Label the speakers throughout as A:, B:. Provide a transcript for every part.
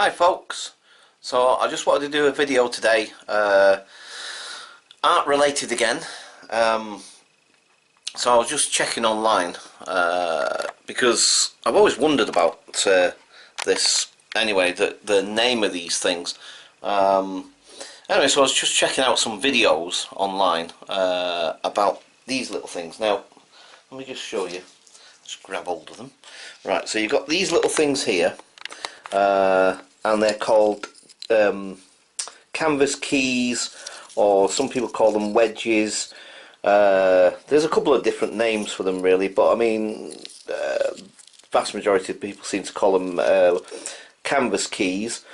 A: Hi folks, so I just wanted to do a video today, art related again. So I was just checking online because I've always wondered about this anyway, the name of these things. Anyway, so I was just checking out some videos online about these little things. Now let me just show you, just grab hold of them. Right, so you've got these little things here, and they're called canvas keys, or some people call them wedges. There's a couple of different names for them really, but I mean vast majority of people seem to call them canvas keys.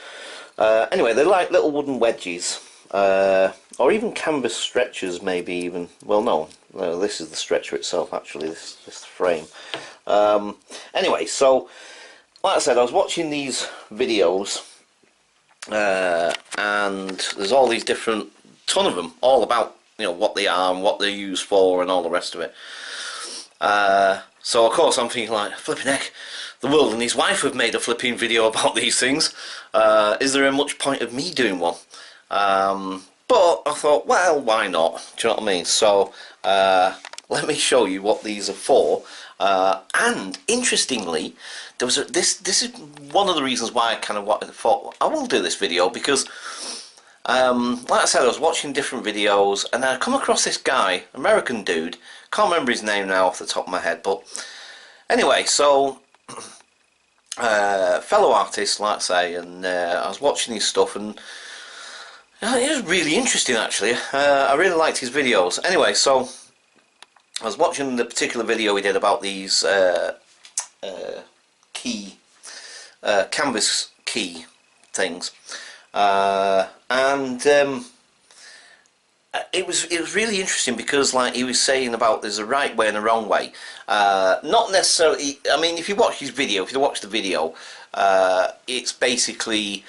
A: Anyway, they're like little wooden wedges, or even canvas stretchers maybe even. Well, no, this is the stretcher itself actually, this frame. Anyway, so like I said, I was watching these videos, and there's all these different, ton of them, all about, you know, what they are and what they're used for and all the rest of it. So of course I'm thinking like, flipping heck, the world and his wife have made a flipping video about these things. Is there much point of me doing one? But I thought, well, why not? Do you know what I mean? So let me show you what these are for. And interestingly, there was this is one of the reasons why I kind of thought I will do this video, because like I said, I was watching different videos and I come across this guy, American dude, can't remember his name now off the top of my head, but anyway, so fellow artist, like I say, and I was watching his stuff, and it was really interesting actually. I really liked his videos. Anyway, so I was watching the particular video he did about these canvas key things, and it was really interesting because, like, he was saying about there's a right way and a wrong way. Not necessarily. I mean, if you watch his video, if you watch the video, it's basically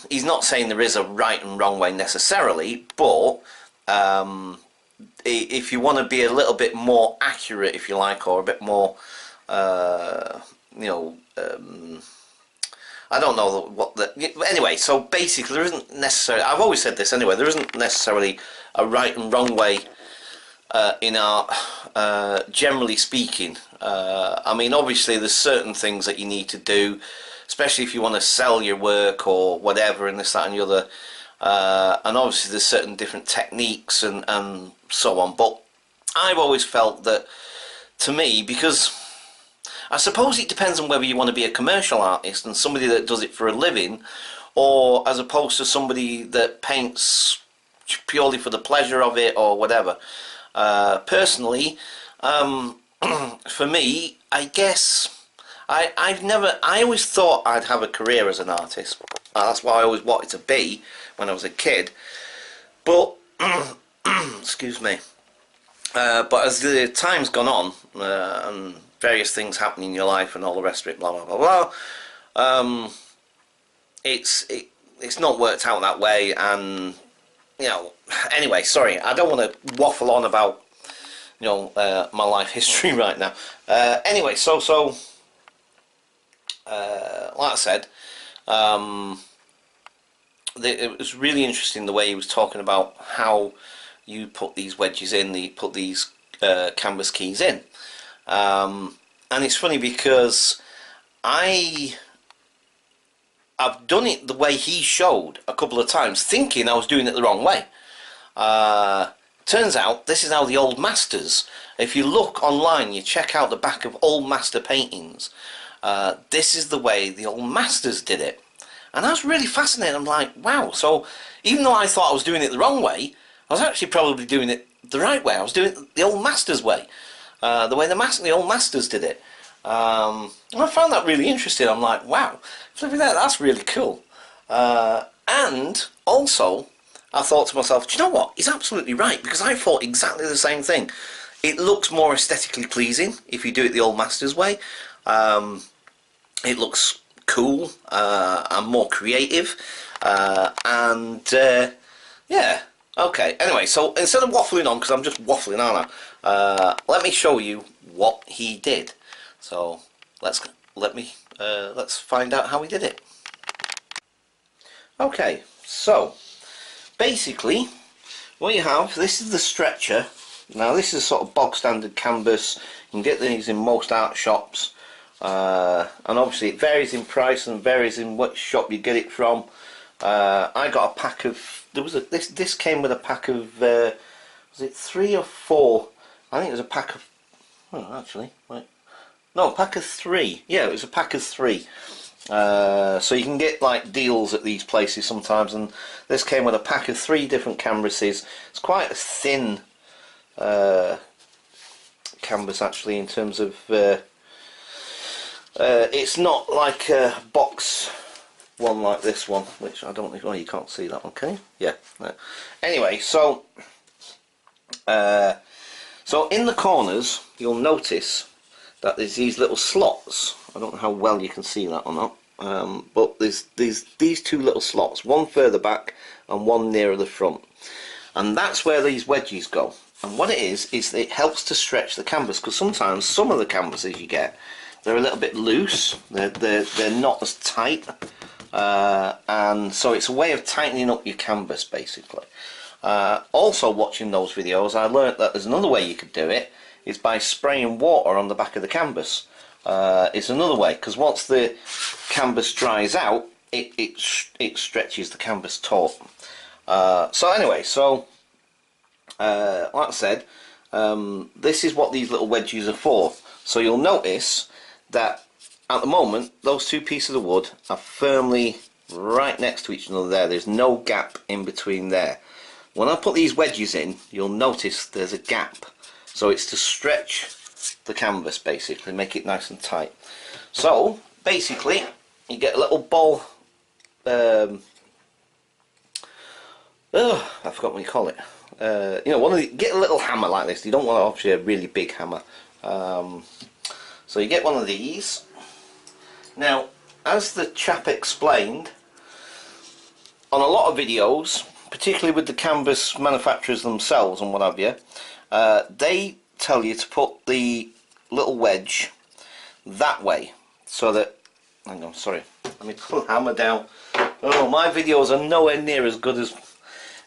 A: he's not saying there is a right and wrong way necessarily, but if you want to be a little bit more accurate, if you like, or a bit more, you know, I don't know what the... Anyway, so basically there isn't necessarily... I've always said this anyway, there isn't necessarily a right and wrong way in art, generally speaking. I mean, obviously there's certain things that you need to do, especially if you want to sell your work or whatever, and this, that and the other. And obviously there's certain different techniques and so on, but I've always felt that, to me, because I suppose it depends on whether you want to be a commercial artist and somebody that does it for a living, or as opposed to somebody that paints purely for the pleasure of it or whatever. Personally, for me, I guess I always thought I'd have a career as an artist. That's what I always wanted to be when I was a kid, but excuse me, but as the time's gone on, and various things happen in your life and all the rest of it, blah blah blah blah, it's not worked out that way. And you know, anyway, sorry, I don't want to waffle on about, you know, my life history right now. Anyway, so like I said, it was really interesting the way he was talking about how you put these wedges in, put these canvas keys in. And it's funny because I've done it the way he showed a couple of times, thinking I was doing it the wrong way. Turns out this is how the old masters, if you look online, you check out the back of old master paintings, this is the way the old masters did it. And I was really fascinated. I'm like, wow, so even though I thought I was doing it the wrong way, I was actually probably doing it the right way. I was doing it the old masters way, the way the old masters did it. And I found that really interesting. I'm like, wow, flipping that, that's really cool. And also, I thought to myself, do you know what? He's absolutely right, because I thought exactly the same thing. It looks more aesthetically pleasing if you do it the old masters way. It looks cool and more creative, and yeah, okay. Anyway, so instead of waffling on, because I'm just waffling, aren't I? Let me show you what he did. So let's find out how he did it. Okay, so basically what you have, this is the stretcher. Now this is sort of bog standard canvas. You can get these in most art shops, and obviously it varies in price and varies in which shop you get it from. I got a pack of, this came with a pack of, was it 3 or 4? I think it was a pack of, oh actually, wait. No, a pack of 3. Yeah, it was a pack of 3. So you can get like deals at these places sometimes, and this came with a pack of 3 different canvases. It's quite a thin canvas actually, in terms of it's not like a box one like this one, which I don't think, oh you can't see that one, can you? Yeah. No. Anyway, so so in the corners you'll notice that there's these little slots. I don't know how well you can see that or not, but there's these 2 little slots, one further back and one nearer the front, and that's where these wedges go. And what it is it helps to stretch the canvas, because sometimes some of the canvases you get, they're a little bit loose, they're not as tight, and so it's a way of tightening up your canvas basically. Also watching those videos I learnt that there's another way you could do it, is by spraying water on the back of the canvas. It's another way, because once the canvas dries out it stretches the canvas taut. So anyway, so like I said, this is what these little wedges are for. So you'll notice that at the moment those 2 pieces of wood are firmly right next to each other there. There's no gap in between there. When I put these wedges in, you'll notice there's a gap. So it's to stretch the canvas basically, make it nice and tight. So basically you get a little ball, I forgot what you call it. You know, get a little hammer like this. You don't want obviously a really big hammer. So you get one of these. Now, as the chap explained, on a lot of videos, particularly with the canvas manufacturers themselves and what have you, they tell you to put the little wedge that way, so that, hang on, sorry, let me put the hammer down. Oh, my videos are nowhere near as good as,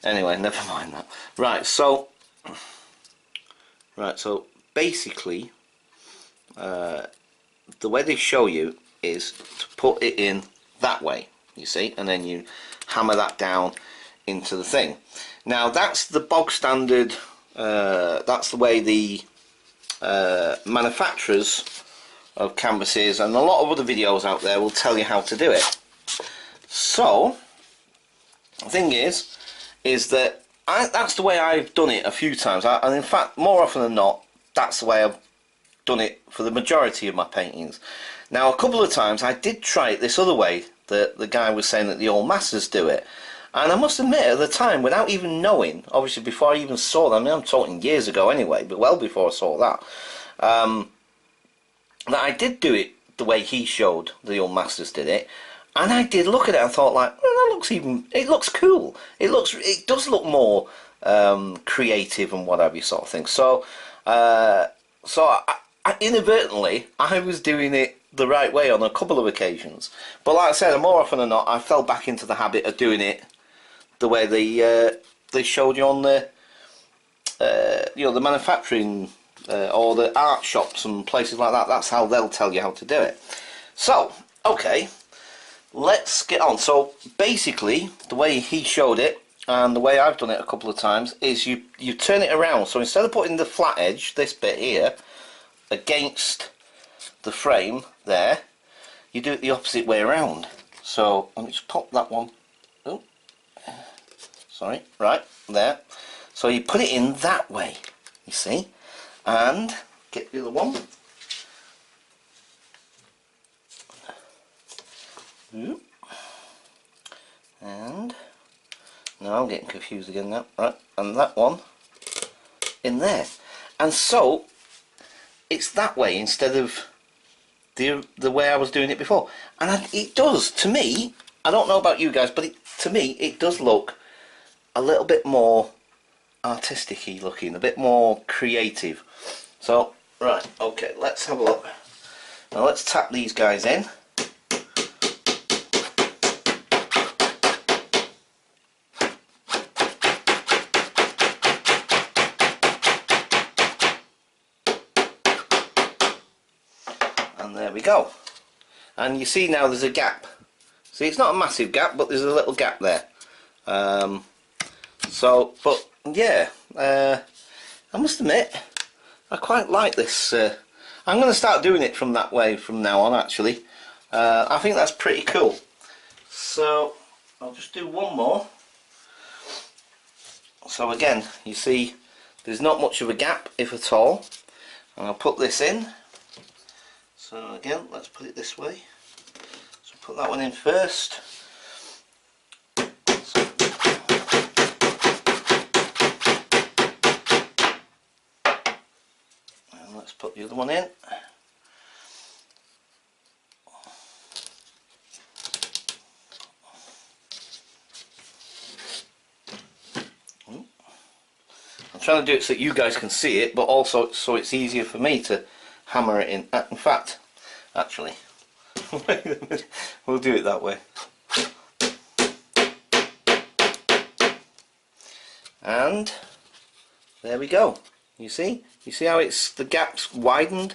A: anyway, never mind that. Right, so basically the way they show you is to put it in that way, you see, and then you hammer that down into the thing. Now that's the bog standard, that's the way the manufacturers of canvases and a lot of other videos out there will tell you how to do it. So the thing is that that's the way I've done it a few times, and in fact more often than not that's the way I've done it for the majority of my paintings. Now a couple of times I did try it this other way, that the guy was saying that the old masters do it, and I must admit at the time, without even knowing, obviously before I even saw that, I mean I'm talking years ago anyway, but well before I saw that, that I did do it the way he showed the old masters did it, and I did look at it and thought like, well, that looks it looks cool, it does look more creative and what have you sort of thing. So I inadvertently I was doing it the right way on a couple of occasions, but like I said, more often than not I fell back into the habit of doing it the way they showed you on the you know, the manufacturing or the art shops and places like that. That's how they'll tell you how to do it. So okay, let's get on. So basically the way he showed it and the way I've done it a couple of times is you turn it around. So instead of putting the flat edge, this bit here, against the frame there, you do it the opposite way around. So let me just pop that one, oh sorry, right there. So you put it in that way, you see, and get the other one. And now I'm getting confused again now, right, and that one in there. And so it's that way instead of the way I was doing it before, and it does, to me, I don't know about you guys, but to me it does look a little bit more artistic-y looking, a bit more creative. So right, okay, let's have a look. Now let's tap these guys in. we go. And you see now there's a gap. See, it's not a massive gap, but there's a little gap there. But yeah, I must admit, I quite like this. I'm going to start doing it from that way from now on, actually. I think that's pretty cool. So I'll just do one more. So again, you see there's not much of a gap, if at all. And I'll put this in. So again, let's put it this way. So put that one in first. And let's put the other one in. I'm trying to do it so that you guys can see it, but also so it's easier for me to hammer it in. In fact, actually, wait a minute, we'll do it that way. And there we go. You see how it's the gap's widened.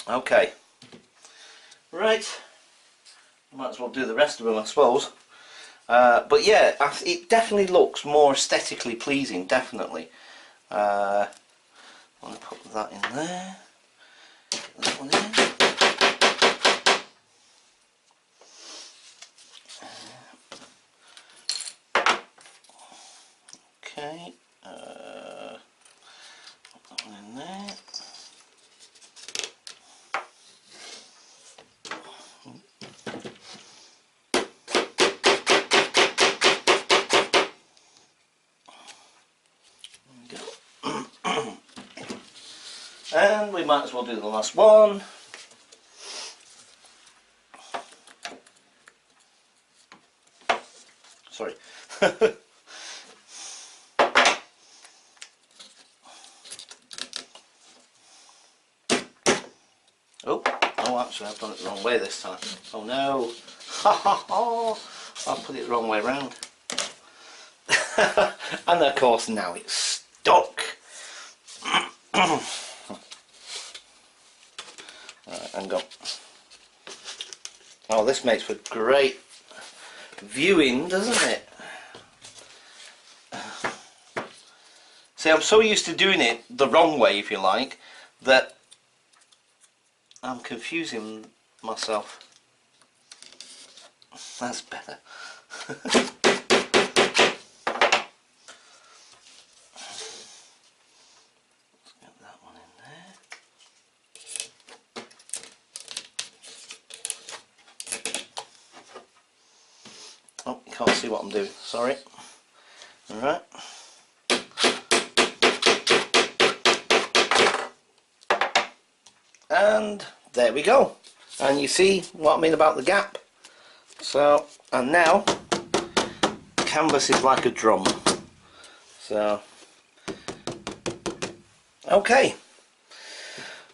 A: Okay, right, might as well do the rest of them, I suppose. But yeah, it definitely looks more aesthetically pleasing, definitely. I'm going to put that in there, get that one in. Okay, put that one in there. And we might as well do the last one. Sorry. Oh, actually I've done it the wrong way this time. Oh no. I've put it the wrong way round. And of course now it's stuck. Right, and go. Oh, this makes for great viewing, doesn't it? See, I'm so used to doing it the wrong way, if you like, that I'm confusing myself. That's better. Oh, you can't see what I'm doing, sorry. Alright. And there we go. And you see what I mean about the gap. So, and now, canvas is like a drum. So, okay.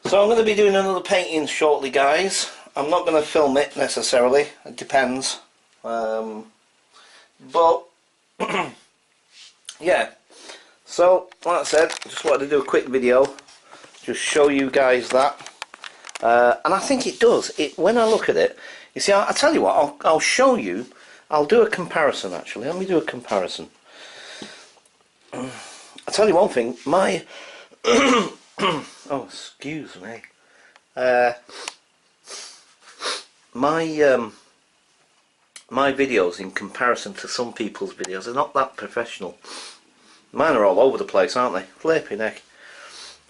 A: So I'm going to be doing another painting shortly, guys. I'm not going to film it necessarily, it depends. But yeah, so like I said, I just wanted to do a quick video, just show you guys that, and I think it does. When I look at it, you see, I'll tell you what, I'll show you. I'll do a comparison actually. Let me do a comparison. I'll tell you one thing. My oh, excuse me. My videos, in comparison to some people's videos, are not that professional. Mine are all over the place, aren't they? Flipping heck.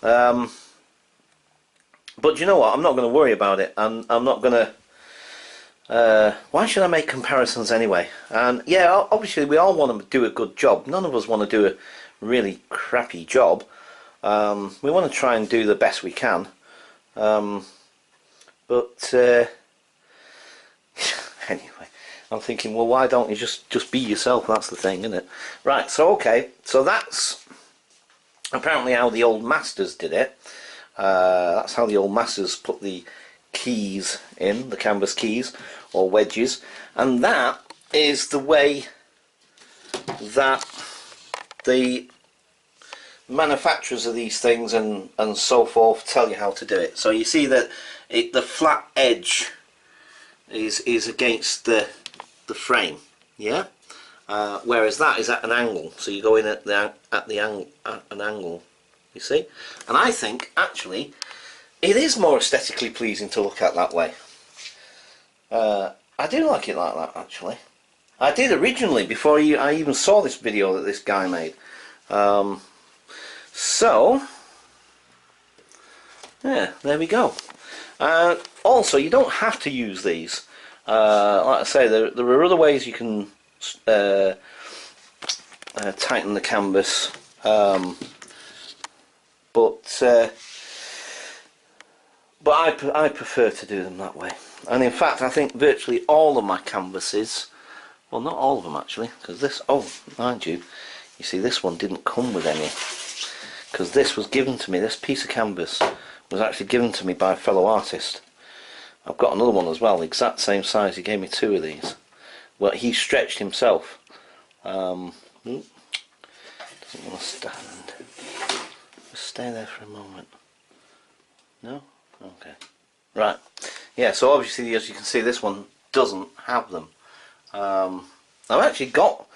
A: But you know what? I'm not going to worry about it. I'm not going to. Why should I make comparisons anyway? And yeah, obviously we all want to do a good job. None of us want to do a really crappy job. We want to try and do the best we can. But anyway. I'm thinking, well, why don't you just be yourself? That's the thing, isn't it? Right, so okay, so that's apparently how the old masters did it. That's how the old masters put the keys in, the canvas keys or wedges, and that is the way that the manufacturers of these things and so forth tell you how to do it. So you see that the flat edge is against the frame, yeah. Whereas that is at an angle, so you go in at an angle. You see, and I think actually it is more aesthetically pleasing to look at that way. I do like it like that actually. I did originally before I even saw this video that this guy made. So yeah, there we go. Also, you don't have to use these. Like I say, there are other ways you can tighten the canvas, but I prefer to do them that way. And in fact, I think virtually all of my canvases, well, not all of them actually, because this, oh, mind you, you see this one didn't come with any, because this was given to me, this piece of canvas was actually given to me by a fellow artist. I've got another one as well, the exact same size. He gave me 2 of these. Well, he stretched himself. Doesn't want to stand. Just stay there for a moment. No? Okay. Right. Yeah, so obviously, as you can see, this one doesn't have them. I've actually got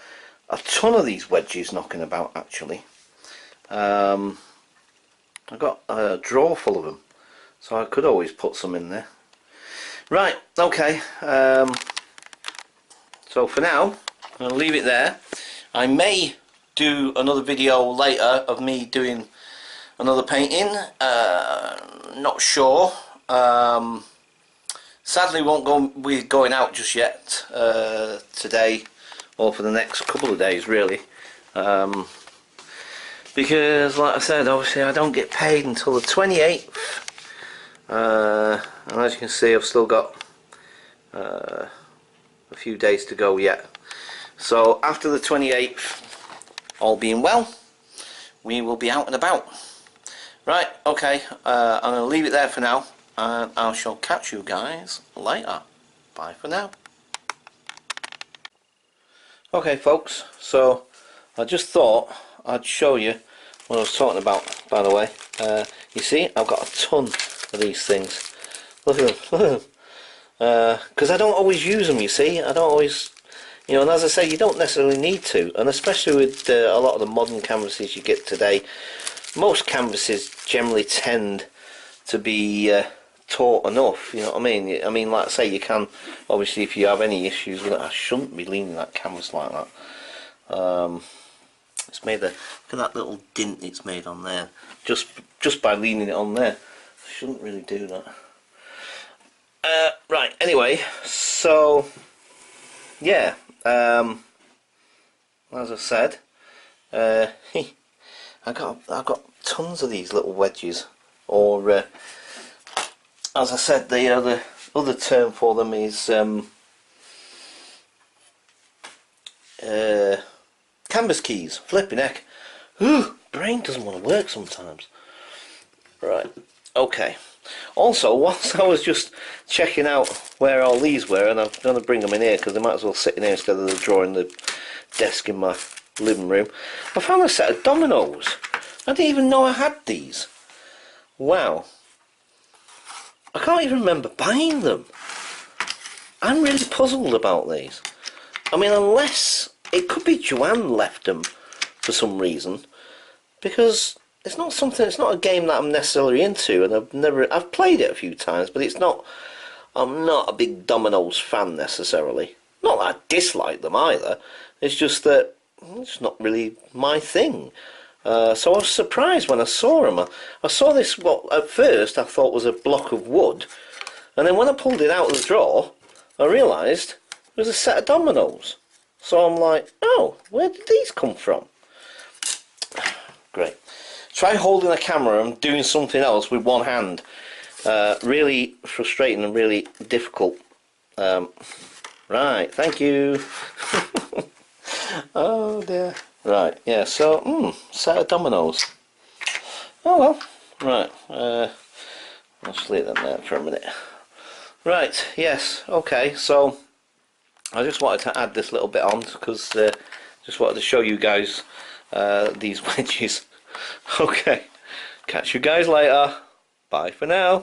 A: a ton of these wedges knocking about, actually. I've got a drawer full of them, so I could always put some in there. Right, okay. So for now, I'm going to leave it there. I may do another video later of me doing another painting. Not sure. Sadly, won't be going out just yet today, or for the next couple of days, really. Because, like I said, obviously I don't get paid until the 28th. And as you can see, I've still got a few days to go yet. So after the 28th, all being well, we will be out and about. Right, okay, I'm going to leave it there for now, and I shall catch you guys later. Bye for now. Okay folks, so I just thought I'd show you what I was talking about, by the way. You see, I've got a ton of these things. Look at them, look at them. Because I don't always use them, you see. I don't always, you know, and as I say, you don't necessarily need to. And especially with a lot of the modern canvases you get today, most canvases generally tend to be taut enough, you know what I mean? I mean, like I say, you can, obviously, if you have any issues with it, I shouldn't be leaning that canvas like that. It's made look at that little dint it's made on there, just by leaning it on there. I shouldn't really do that. Right, anyway, so yeah, as I said, I've got tons of these little wedges, or as I said, the other term for them is canvas keys. Flipping heck, brain doesn't want to work sometimes. Right, okay. Also, whilst I was just checking out where all these were, and I'm going to bring them in here because they might as well sit in here instead of the drawer in the desk in my living room, I found a set of dominoes. I didn't even know I had these. Wow. I can't even remember buying them. I'm really puzzled about these. I mean, unless it could be Joanne left them for some reason, because it's not a game that I'm necessarily into, and I've played it a few times, but I'm not a big dominoes fan necessarily. Not that I dislike them either, it's just that it's not really my thing. So I was surprised when I saw them. I saw this, what at first I thought was a block of wood, and then when I pulled it out of the drawer, I realised it was a set of dominoes. So I'm like, oh, where did these come from? Great. Try holding a camera and doing something else with one hand. Really frustrating and really difficult. Right, thank you. Oh dear. Right, yeah, so, set of dominoes. Oh well. Right, I'll just leave them there for a minute. Right, yes, okay, so I just wanted to add this little bit on because just wanted to show you guys these wedges.
B: Okay, catch you guys later. Bye for now.